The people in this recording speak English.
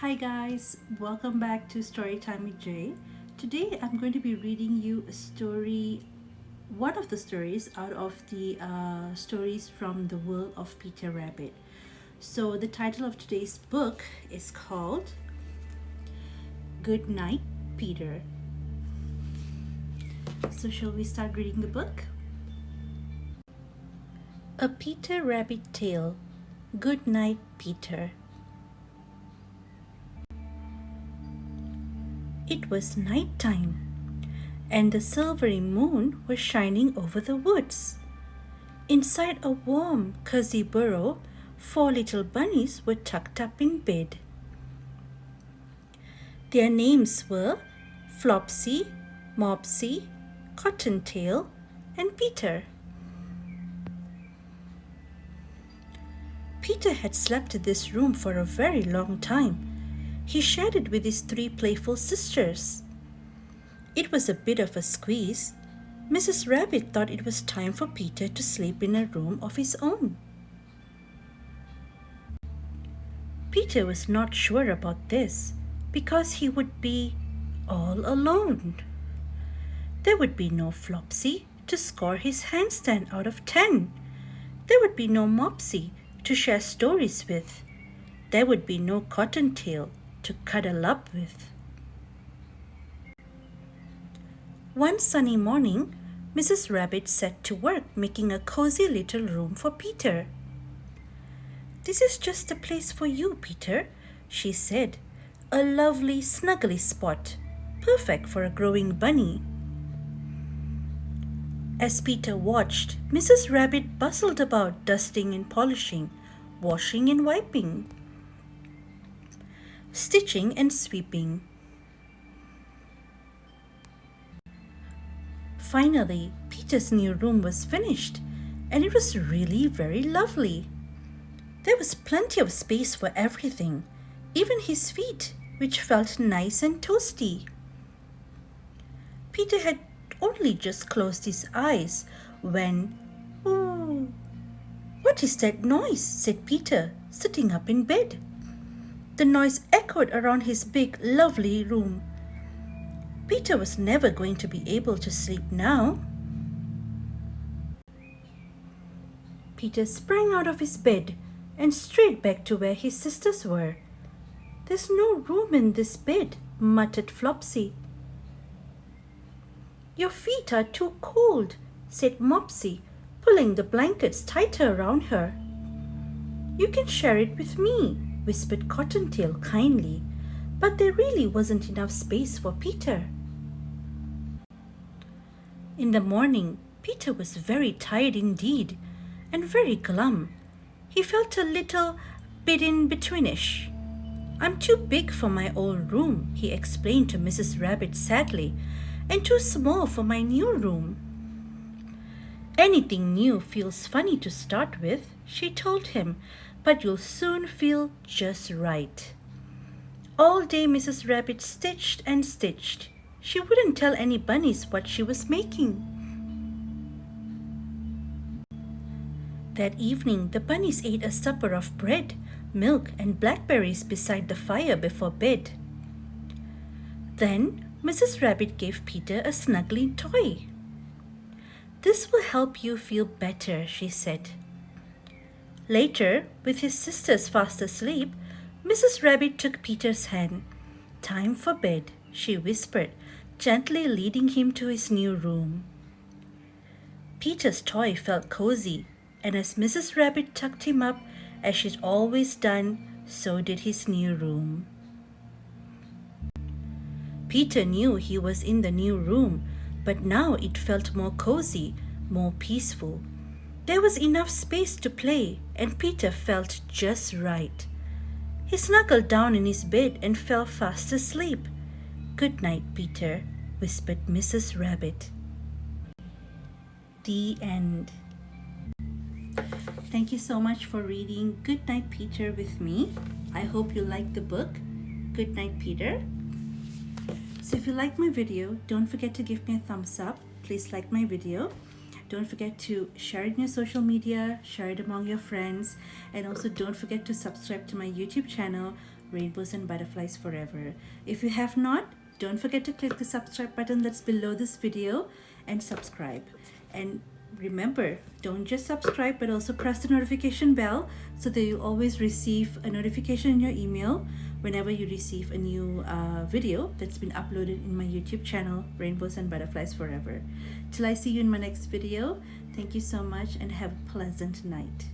Hi guys, welcome back to Storytime with Jay. Today I'm going to be reading you a story, one of the stories out of the stories from the world of Peter Rabbit. So the title of today's book is called Goodnight Peter. So shall we start reading the book? A Peter Rabbit Tale. Goodnight Peter. It was night time, and the silvery moon was shining over the woods. Inside a warm, cozy burrow, 4 little bunnies were tucked up in bed. Their names were Flopsy, Mopsy, Cottontail, and Peter. Peter had slept in this room for a very long time. He shared it with his 3 playful sisters. It was a bit of a squeeze. Mrs. Rabbit thought it was time for Peter to sleep in a room of his own. Peter was not sure about this because he would be all alone. There would be no Flopsy to score his handstand out of 10. There would be no Mopsy to share stories with. There would be no Cottontail to cuddle up with. One sunny morning, Mrs. Rabbit set to work making a cozy little room for Peter. "This is just the place for you, Peter," she said. "A lovely, snuggly spot, perfect for a growing bunny." As Peter watched, Mrs. Rabbit bustled about dusting and polishing, washing and wiping, stitching and sweeping. Finally, Peter's new room was finished, and it was really very lovely. There was plenty of space for everything, even his feet, which felt nice and toasty. Peter had only just closed his eyes when, "Ooh, what is that noise?" said Peter, sitting up in bed. The noise echoed around his big, lovely room. Peter was never going to be able to sleep now. Peter sprang out of his bed and straight back to where his sisters were. "There's no room in this bed," muttered Flopsy. "Your feet are too cold," said Mopsy, pulling the blankets tighter around her. "You can share it with me," whispered Cottontail kindly, but there really wasn't enough space for Peter. In the morning, Peter was very tired indeed, and very glum. He felt a little bit in-betweenish. "I'm too big for my old room," he explained to Mrs. Rabbit sadly, "and too small for my new room." "Anything new feels funny to start with," she told him, "but you'll soon feel just right." All day Mrs. Rabbit stitched and stitched. She wouldn't tell any bunnies what she was making. That evening, the bunnies ate a supper of bread, milk, and blackberries beside the fire before bed. Then Mrs. Rabbit gave Peter a snuggling toy. "This will help you feel better," she said. Later, with his sisters fast asleep, Mrs. Rabbit took Peter's hand. "Time for bed," she whispered, gently leading him to his new room. Peter's toy felt cozy, and as Mrs. Rabbit tucked him up, as she'd always done, so did his new room. Peter knew he was in the new room, but now it felt more cozy, more peaceful. There was enough space to play, and Peter felt just right. He snuggled down in his bed and fell fast asleep. "Good night, Peter," whispered Mrs. Rabbit. The end. Thank you so much for reading Good Night Peter with me. I hope you liked the book, Good Night Peter. So if you like my video, don't forget to give me a thumbs up. Please like my video. Don't forget to share it in your social media, share it among your friends, and also don't forget to subscribe to my YouTube channel Rainbows and Butterflies Forever. If you have not, don't forget to click the subscribe button that's below this video and subscribe. And remember, don't just subscribe but also press the notification bell so that you always receive a notification in your email whenever you receive a new video that's been uploaded in my YouTube channel, Rainbows and Butterflies Forever. Till I see you in my next video, thank you so much and have a pleasant night.